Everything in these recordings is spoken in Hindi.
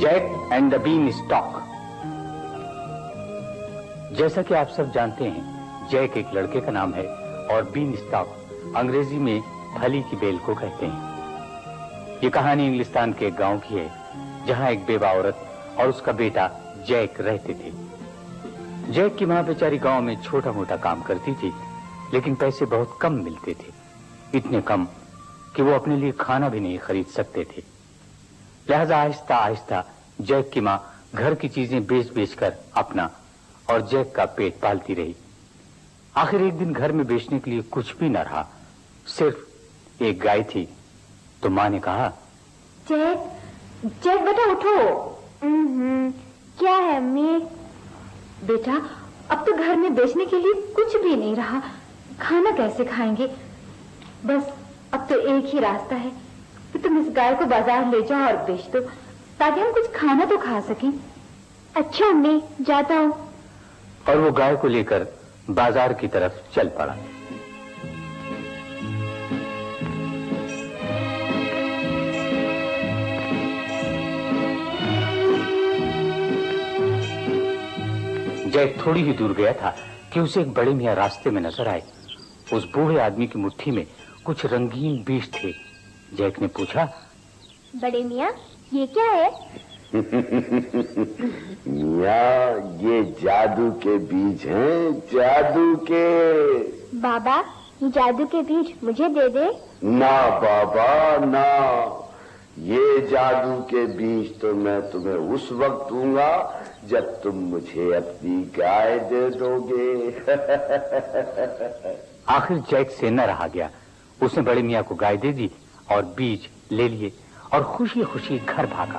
Jack and the beanstalk. जैसा कि आप सब जानते हैं, जैक एक लड़के का नाम है और बीन स्टॉक अंग्रेजी में फली की बेल को कहते हैं। ये कहानी इंग्लिस्तान के एक गांव की है, जहां एक बेवा औरत और उसका बेटा जैक रहते थे। जैक की मां बेचारी गांव में छोटा मोटा काम करती थी, लेकिन पैसे बहुत कम मिलते थे, इतने कम कि वो अपने लिए खाना भी नहीं खरीद सकते थे। लिहाजा आहिस्ता आहिस्ता जैक की मां घर की चीजें बेच बेच कर अपना और जैक का पेट पालती रही। आखिर एक दिन घर में बेचने के लिए कुछ भी न रहा, सिर्फ एक गाय थी। तो मां ने कहा, जैक बेटा उठो। क्या है अम्मी? बेटा, अब तो घर में बेचने के लिए कुछ भी नहीं रहा, खाना कैसे खाएंगे? बस अब तो एक ही रास्ता है कि तुम इस गाय को बाजार ले जाओ और बेच दो, ताकि हम कुछ खाना तो खा सकें। अच्छा अम्मी, जाता हूँ। और वो गाय को लेकर बाजार की तरफ चल पड़ा। जैक थोड़ी ही दूर गया था कि उसे एक बड़े मियां रास्ते में नजर आए। उस बूढ़े आदमी की मुट्ठी में कुछ रंगीन बीज थे। जैक ने पूछा, बड़े मियां, ये क्या है? मियां, ये जादू के बीज हैं, जादू के। बाबा, ये जादू के बीज मुझे दे दे। ना बाबा ना, ये जादू के बीज तो मैं तुम्हें उस वक्त दूंगा जब तुम मुझे अपनी गाय दे दोगे। आखिर जैक से न रहा गया, उसने बड़े मियां को गाय दे दी और बीज ले लिए और खुशी खुशी घर भागा।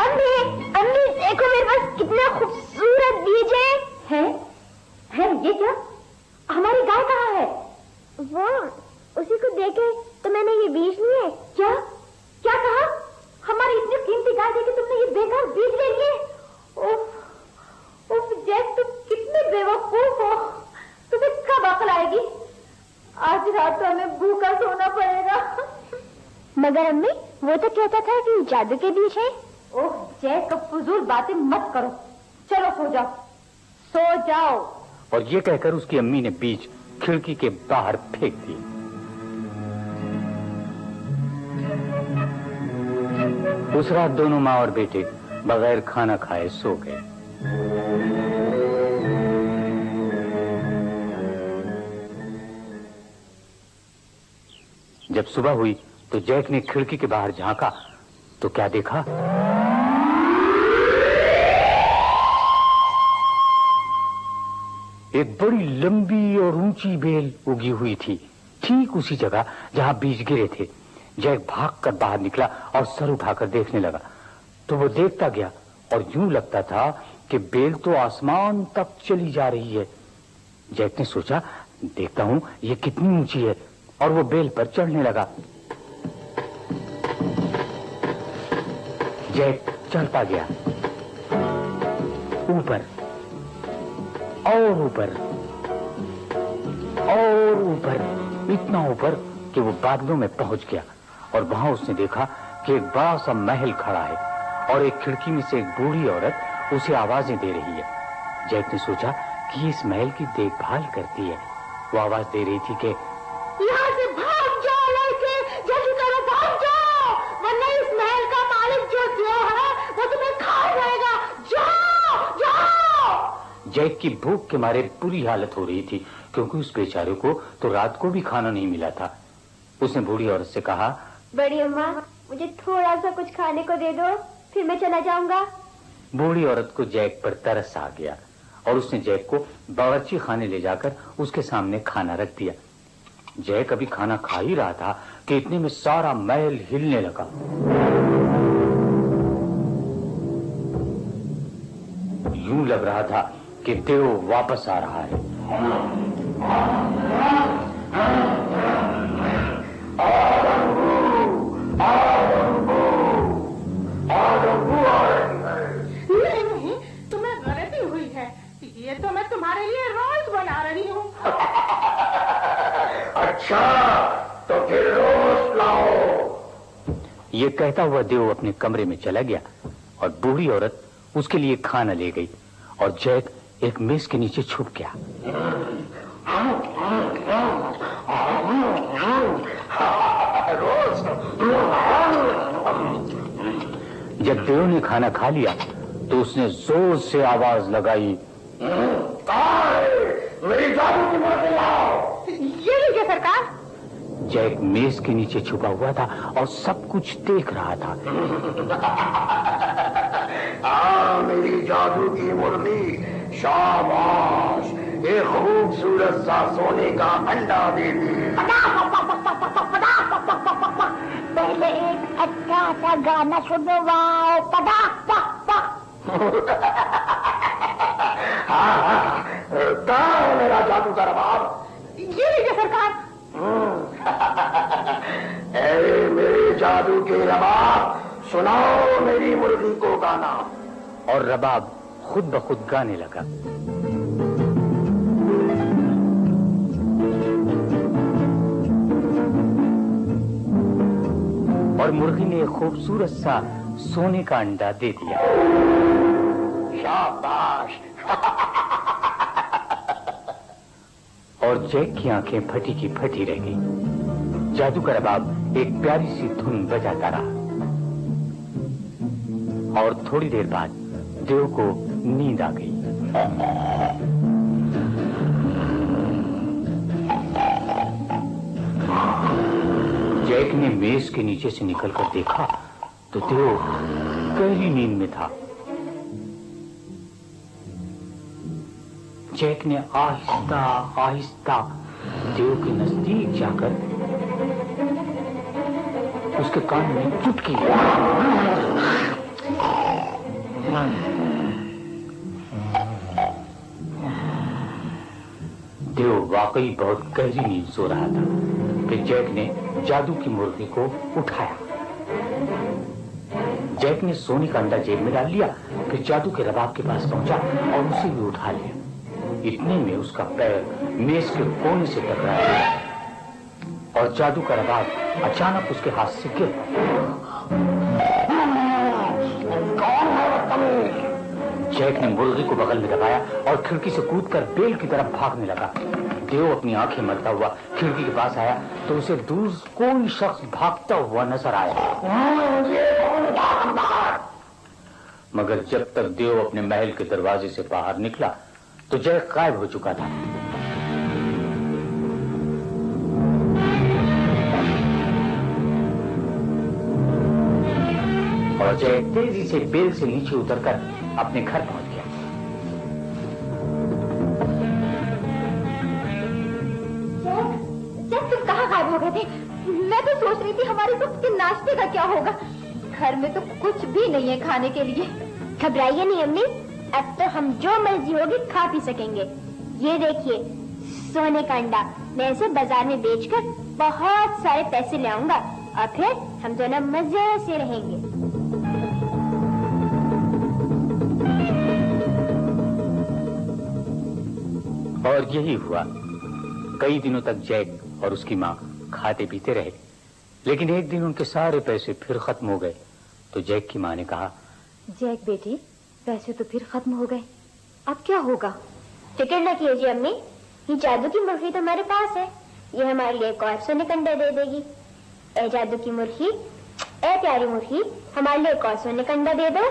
अम्मी, अम्मी देखो मेरे पास कितना खूबसूरत बीज है? ये क्या? हमारी गाय कहाँ है? वो उसी को देखे तो मैंने ये बीज लिए। क्या क्या कहा? हमारी इतनी कीमती गाय देके तुमने ये बेकार बीज ले लिए? उफ जैक, तुम कितने बेवकूफ हो। तुम्हें कब अकल आएगी? आज रात तो हमें भूखा सोना पड़ेगा। मगर अम्मी, वो तो कहता था कि जादू के बीज है। ओह जैक, अब फजूल बातें मत करो। चलो सो जाओ, सो जाओ। और ये कहकर उसकी अम्मी ने बीज खिड़की के बाहर फेंक दिए। उस रात दोनों माँ और बेटे बगैर खाना खाए सो गए। जब सुबह हुई तो जैक ने खिड़की के बाहर झांका तो क्या देखा? एक बड़ी लंबी और ऊंची बेल उगी हुई थी, ठीक उसी जगह जहां बीज गिरे थे। जैक भागकर बाहर निकला और सर उठाकर देखने लगा तो वो देखता गया और यूं लगता था कि बेल तो आसमान तक चली जा रही है। जैक ने सोचा, देखता हूं ये कितनी ऊंची है, और वो बेल पर चढ़ने लगा। जैक चढ़ता गया, ऊपर और ऊपर और ऊपर, इतना ऊपर कि वो बादलों में पहुंच गया। और वहां उसने देखा कि एक बड़ा सा महल खड़ा है और एक खिड़की में से एक बूढ़ी औरत उसे आवाजें दे रही है। जैक ने सोचा कि इस महल की देखभाल करती है। वो आवाज दे रही थी कि यहाँ से भाग जाओ लड़के, जल्दी करो भाग जाओ, वरना इस महल का मालिक जो है वो तुम्हें खा जाएगा। जाओ जाओ। जैक की भूख के मारे बुरी हालत हो रही थी, क्योंकि उस बेचारे को तो रात को भी खाना नहीं मिला था। उसने बूढ़ी औरत से कहा, बड़ी अम्मा, मुझे थोड़ा सा कुछ खाने को दे दो, फिर मैं चला जाऊंगा। बूढ़ी औरत को जैक पर तरस आ गया और उसने जैक को बावर्ची खाने ले जाकर उसके सामने खाना रख दिया। जैक अभी खाना खा ही रहा था कि इतने में सारा महल हिलने लगा। यूं लग रहा था कि देव वापस आ रहा है। नहीं, तुम्हें गलती हुई है, ये तो मैं तुम्हारे लिए रोज बना रही हूँ। अच्छा, तो फिर रोज लाओ। ये कहता हुआ देव अपने कमरे में चला गया और बूढ़ी औरत उसके लिए खाना ले गई और जैक एक मेज के नीचे छुप गया। जब देव ने खाना खा लिया तो उसने जोर से आवाज लगाई, मेरी जादू की मूर्ति लाओ। ये लीजिए सरकार। जैक मेज के नीचे छुपा हुआ था और सब कुछ देख रहा था। मेरी जादू की मूर्ति, शाबाश, एक खूबसूरत सा सोने का अंडा दे दी। पहले एक अच्छा सा गाना सुनवाओ। कहाँ है मेरा जादू का रबाब? ये लीजिए सरकार। अरे मेरे जादू के रबाब, सुनाओ मेरी मुर्गी को गाना। और रबाब खुद ब खुद गाने लगा। और मुर्गी ने एक खूबसूरत सा सोने का अंडा दे दिया। शाबाश। और जैक की आंखें फटी की फटी रह गई। जादू का रबाब एक प्यारी सी धुन बजाता रहा और थोड़ी देर बाद देव को नींद आ गई। जैक ने मेज के नीचे से निकलकर देखा तो देव गहरी नींद में था। जैक ने आहिस्ता आहिस्ता देव के नजदीक जाकर उसके कान में चुटकी देव वाकई बहुत गहरी नींद सो रहा था। फिर जैक ने जादू की मुर्गी को उठाया। जैक ने सोने का अंडा जेब में डाल लिया। फिर जादू के रबाब के पास पहुंचा और उसे भी उठा लिया। इतने में उसका पैर मेज के कोने से टकराया और जादू का रबाब अचानक उसके हाथ से गिर पड़ा। जैक ने मुर्गी को बगल में दबाया और खिड़की से कूदकर बेल की तरफ भागने लगा। देव अपनी आंखें मलता हुआ खिड़की के पास आया तो उसे दूर कोई शख्स भागता हुआ नजर आया। मगर जब तक देव अपने महल के दरवाजे से बाहर निकला तो जैक गायब हो चुका था। और जैक तेजी से बेल से नीचे उतरकर अपने घर पहुंच गया। जैक तुम कहाँ गायब हो गए थे? मैं तो सोच रही थी हमारे वक्त के नाश्ते का क्या होगा। घर में तो कुछ भी नहीं है खाने के लिए। घबराइए नहीं अम्मी, अब तो हम जो मर्जी होगी खा पी सकेंगे। ये देखिए सोने का अंडा, मैं इसे बाजार में बेचकर बहुत सारे पैसे ले आऊंगा और फिर हम दोनों मजे से रहेंगे। और यही हुआ। कई दिनों तक जैक और उसकी माँ खाते पीते रहे, लेकिन एक दिन उनके सारे पैसे फिर खत्म हो गए। तो जैक की माँ ने कहा, जैक बेटी, पैसे तो फिर खत्म हो गए, अब क्या होगा? फिक्र न कीजिए अम्मी, ये जादू की मुर्गी तो हमारे पास है। ये हमारे लिए एक और सोने का अंडा दे देगी। ए जादू की मुर्गी, ए प्यारी मुर्गी, हमारे लिए एक और सोने का अंडा दे दो।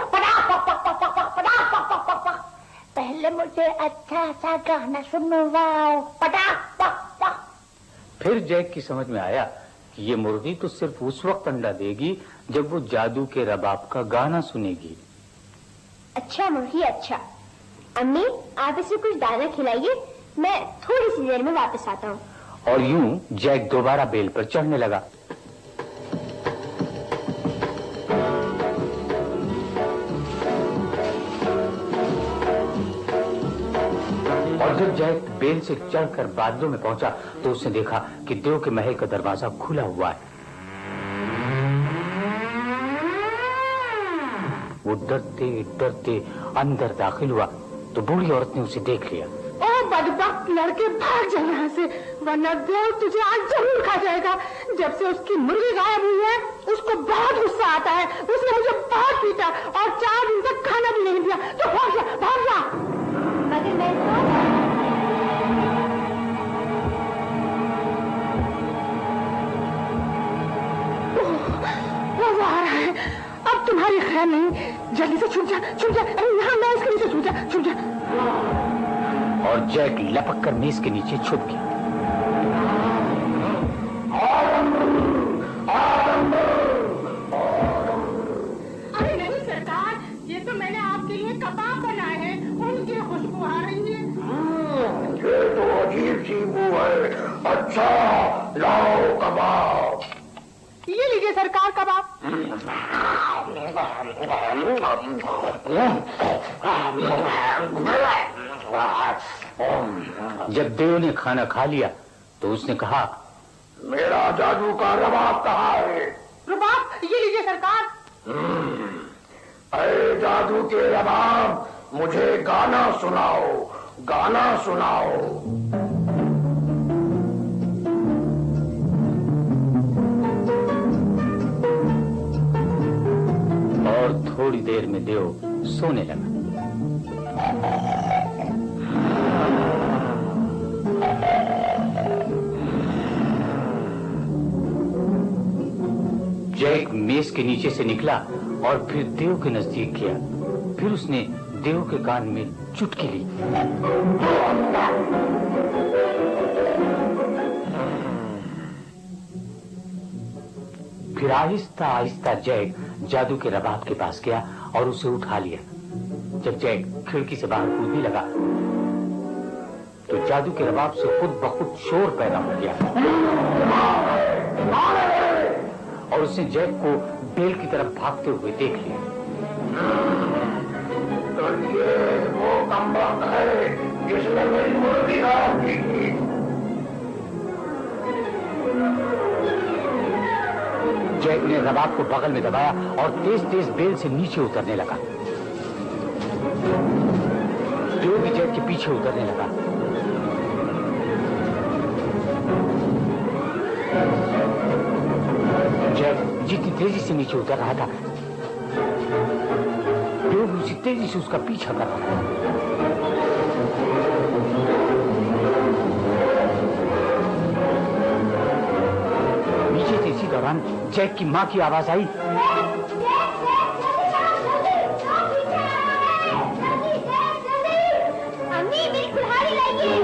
पहले मुझे अच्छा सा गाना सुनवाओ। फिर जैक की समझ में आया कि ये मुर्गी तो सिर्फ उस वक्त अंडा देगी जब वो जादू के रबाब का गाना सुनेगी। अच्छा मुर्गी अच्छा। अम्मी आप इसे कुछ दाना खिलाइए, मैं थोड़ी सी देर में वापस आता हूँ। और यूं जैक दोबारा बेल पर चढ़ने लगा। और जब जैक बेल से चढ़कर बादलों में पहुंचा तो उसने देखा कि देव के महल का दरवाजा खुला हुआ है। वो डरते डरते अंदर दाखिल हुआ तो बूढ़ी औरत ने उसे देख लिया। ओ बदबख्त लड़के, भाग जा यहाँ से, वरना देव तुझे आज जरूर खा रहेगा। जब से उसकी मुर्गी गायब हुई है उसको बहुत गुस्सा आता है। उसने मुझे बहुत पीटा और 4 दिन तक खाना भी नहीं दिया। तो भाग जा, भाग जा। मगर मैं तो वो आ रहा है। अब तुम्हारी खैर नहीं। जल्दी से छुप जा, छुप जा। अरे यहाँ मैं इसके नीचे छुप जा, छुप जा। और जैक लपक कर मेज के नीचे छुप गया। अरे नहीं सरकार, ये तो मैंने आपके लिए कबाब बनाए हैं, उनकी खुशबू आ रही है। ये तो अजीब सी बू है। अच्छा लाओ कबाब। ये लीजिए सरकार कबाब। जब देव ने खाना खा लिया तो उसने कहा, मेरा जादू का रबाब कहाँ है? रुबाब ये लीजिए सरकार। अरे जादू के रबाब, मुझे गाना सुनाओ, गाना सुनाओ। और थोड़ी देर में देव सोने लगा। जैक मेज के नीचे से निकला और फिर देव के नजदीक गया। फिर उसने देव के कान में चुटकी ली। फिर आहिस्ता आहिस्ता जैक जादू के रबाब के पास गया और उसे उठा लिया। जब जैक खिड़की से बाहर कूदने लगा तो जादू के रबाब से खुद ब खुद शोर पैदा हो गया और उसने जैक को बेल की तरफ भागते हुए देख लिया। तो ये वो कमबख्त है जिसने मेरी मुर्गी गायब की थी। जैक ने रबाब को बगल में दबाया और तेज तेज बेल से नीचे उतरने लगा। जो भी जैक के पीछे उतरने लगा। जैक जितनी तेजी से नीचे उतर रहा था, जो भी उसी तेजी से उसका पीछा कर रहा था। नीचे से इसी दौरान जैक की माँ की आवाज आई, अम्मी मेरी कुल्हाड़ी लाइए।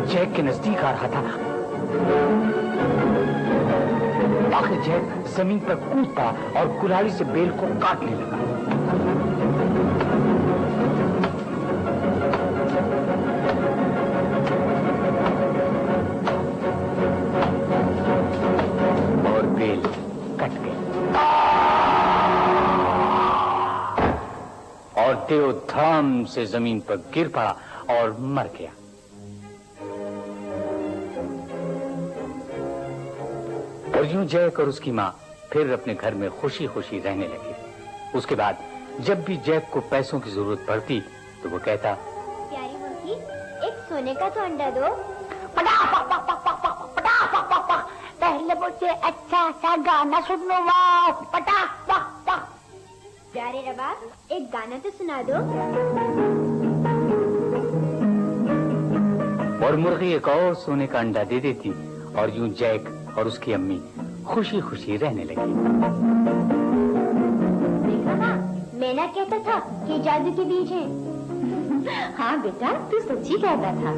जैक के नजदीक आ रहा था। आखिर जैक जमीन पर कूद पड़ा और कुल्हाड़ी से बेल को काटने लगा। और बेल कट गई और देव धड़ाम से जमीन पर गिर पड़ा और मर गया। और यूं जैक और उसकी माँ फिर अपने घर में खुशी खुशी रहने लगे। उसके बाद जब भी जैक को पैसों की जरूरत पड़ती तो वो कहता, प्यारी मुर्गी एक सोने का तो अंडा दो। पहले मुझे अच्छा सा गाना सुनवाओ। प्यारे रबाब एक गाना तो सुना दो। और मुर्गी एक और सोने का अंडा दे देती और यूं जैक और उसकी अम्मी खुशी खुशी रहने लगी। देखा ना, मैंने कहता था कि जादू के बीज हैं। हाँ बेटा, तू सच्ची कहता था।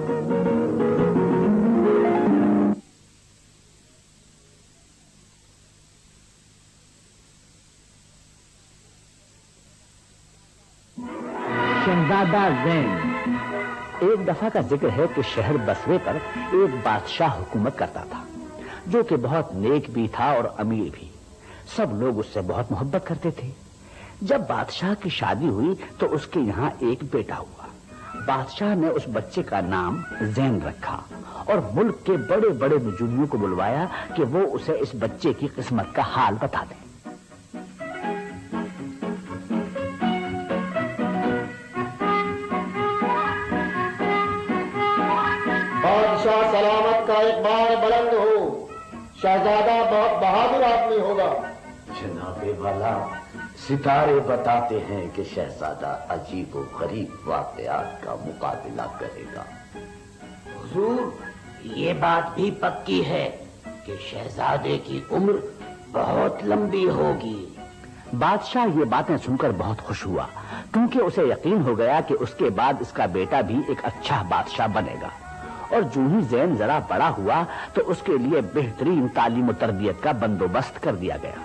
शहजादा ज़ैन। एक दफा का जिक्र है कि शहर बसरे पर एक बादशाह हुकूमत करता था जो कि बहुत नेक भी था और अमीर भी। सब लोग उससे बहुत मोहब्बत करते थे। जब बादशाह की शादी हुई तो उसके यहाँ एक बेटा हुआ। बादशाह ने उस बच्चे का नाम ज़ैन रखा और मुल्क के बड़े बड़े नजूमियों को बुलवाया कि वो उसे इस बच्चे की किस्मत का हाल बता दें। बादशाह सलामत का इकबाल बुलंद हो। शहजादा बहुत बहादुर आदमी होगा। जनाबे वाला, सितारे बताते हैं कि शहजादा अजीब व गरीब वाकयात का मुकाबला करेगा। हुजूर, ये बात भी पक्की है कि शहजादे की उम्र बहुत लंबी होगी। बादशाह ये बातें सुनकर बहुत खुश हुआ, क्योंकि उसे यकीन हो गया कि उसके बाद इसका बेटा भी एक अच्छा बादशाह बनेगा। और जो ही ज़ैन जरा बड़ा हुआ तो उसके लिए बेहतरीन तालीम और तरबियत का बंदोबस्त कर दिया गया।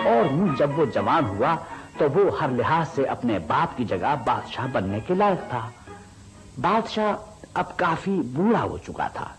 और जब वो जवान हुआ तो वो हर लिहाज से अपने बाप की जगह बादशाह बनने के लायक था। बादशाह अब काफी बूढ़ा हो चुका था।